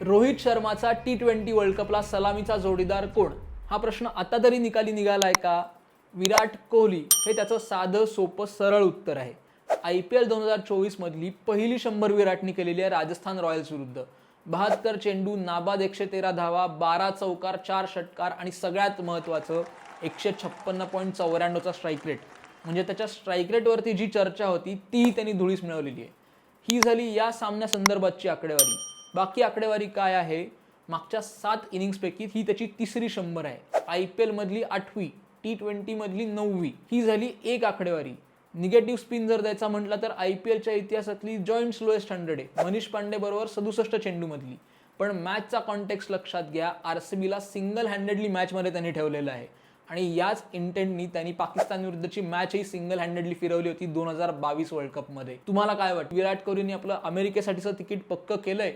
रोहित शर्माचा T20 world कपला सलामीचा जोडीदार कोण? हा प्रश्न आता तरी निकाली निघालाय का? विराट कोहली हे त्याचं साधं सोपं सरळ उत्तर आहे. IPL 2024 मधली पहिली 100 विराटने केलेली आहे राजस्थान रॉयल्स विरुद्ध. 72 चेंडू, नाबाद 113 धावा, 12 चौकार, 4 षटकार आणि सगळ्यात महत्त्वाचं 156.94 चा स्ट्राईक रेट. म्हणजे त्याच्या स्ट्राईक रेटवरती जी चर्चा होती ती त्यांनी धुळीस मिळवलेली आहे. ही झाली या सामन्यासंदर्भातची आकडेवारी. बाकी आकडेवारी काय आहे? मागच्या 7 इनिंग्सपैकी ही त्याची तिसरी 100 आहे. IPL मधली 8वी, T20 मधली 9वी. ही झाली एक आकडेवारी. निगेटिव्ह स्पिन जर द्यायचा म्हटलं तर IPLच्या इतिहासातली जॉईंट स्लोएस्ट 100 आहे. मनीष पांडे बरोबर 67 चेंडू मधली. पण मॅचचा कॉन्टेक्स्ट लक्षात घ्या. RCBला सिंगल हँडेडली मॅचमध्ये त्यांनी ठेवलेलं आहे आणि याच इंटेंटनी त्यांनी पाकिस्तान विरुद्धची मॅचही सिंगल हँडेडली फिरवली होती 2022 वर्ल्ड कपमध्ये. तुम्हाला काय वाटतं? विराट कोहलीने आपलं अमेरिकेसाठीचं तिकीट पक्क केलंय?